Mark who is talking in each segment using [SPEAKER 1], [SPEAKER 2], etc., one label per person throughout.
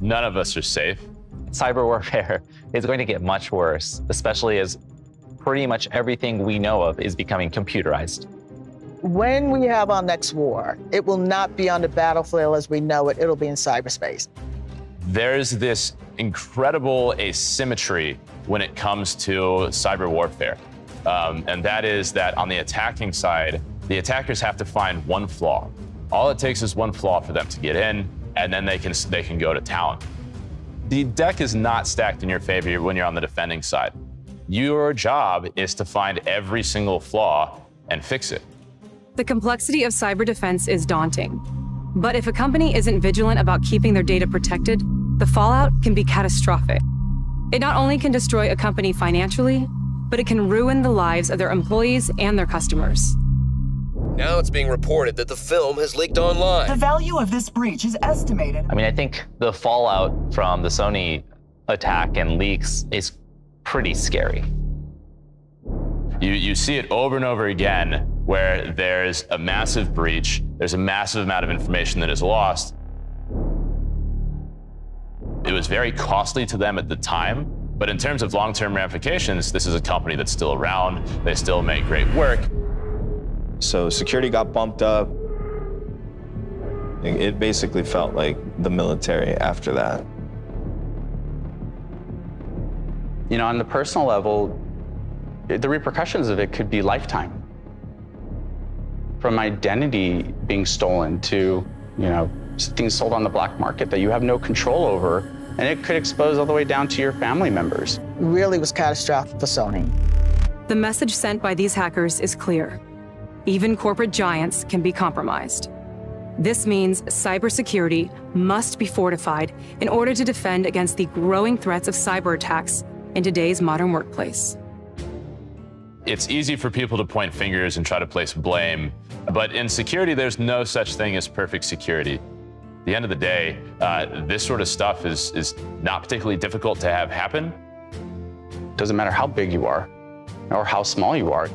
[SPEAKER 1] None of us are safe.
[SPEAKER 2] Cyber warfare is going to get much worse, especially as pretty much everything we know of is becoming computerized.
[SPEAKER 3] When we have our next war, it will not be on the battlefield as we know it, it'll be in cyberspace.
[SPEAKER 1] There's this incredible asymmetry when it comes to cyber warfare. And that is that on the attacking side, the attackers have to find one flaw. All it takes is one flaw for them to get in, and then they can go to town. The deck is not stacked in your favor when you're on the defending side. Your job is to find every single flaw and fix it.
[SPEAKER 4] The complexity of cyber defense is daunting. But if a company isn't vigilant about keeping their data protected, the fallout can be catastrophic. It not only can destroy a company financially, but it can ruin the lives of their employees and their customers.
[SPEAKER 5] Now it's being reported that the film has leaked online.
[SPEAKER 6] The value of this breach is estimated.
[SPEAKER 2] I think the fallout from the Sony attack and leaks is pretty scary.
[SPEAKER 1] You see it over and over again where there's a massive breach, there's a massive amount of information that is lost. It was very costly to them at the time, but in terms of long-term ramifications, this is a company that's still around, they still make great work.
[SPEAKER 7] So security got bumped up. It basically felt like the military after that.
[SPEAKER 8] You know, on the personal level, the repercussions of it could be lifetime. From identity being stolen to, things sold on the black market that you have no control over, and it could expose all the way down to your family members.
[SPEAKER 3] It really was catastrophic for Sony.
[SPEAKER 4] The message sent by these hackers is clear. Even corporate giants can be compromised. This means cybersecurity must be fortified in order to defend against the growing threats of cyber attacks in today's modern workplace.
[SPEAKER 1] It's easy for people to point fingers and try to place blame, but in security, there's no such thing as perfect security. At the end of the day, this sort of stuff is not particularly difficult to have happen.
[SPEAKER 8] Doesn't matter how big you are or how small you are.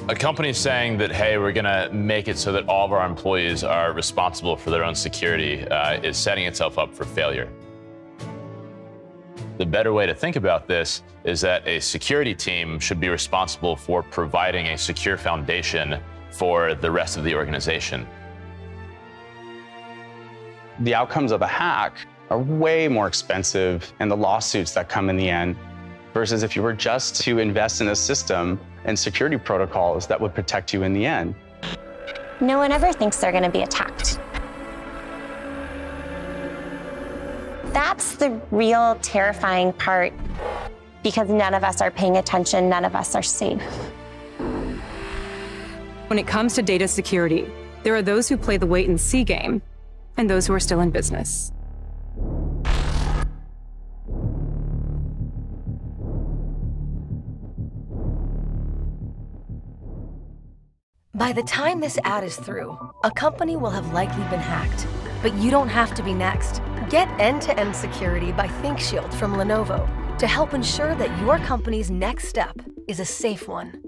[SPEAKER 1] A company saying that, hey, we're gonna make it so that all of our employees are responsible for their own security is setting itself up for failure. The better way to think about this is that a security team should be responsible for providing a secure foundation for the rest of the organization.
[SPEAKER 8] The outcomes of a hack are way more expensive, and the lawsuits that come in the end, versus if you were just to invest in a system and security protocols that would protect you in the end.
[SPEAKER 9] No one ever thinks they're going to be attacked. That's the real terrifying part, because none of us are paying attention, none of us are safe.
[SPEAKER 4] When it comes to data security, there are those who play the wait-and-see game, and those who are still in business.
[SPEAKER 10] By the time this ad is through, a company will have likely been hacked. But you don't have to be next. Get end-to-end security by ThinkShield from Lenovo to help ensure that your company's next step is a safe one.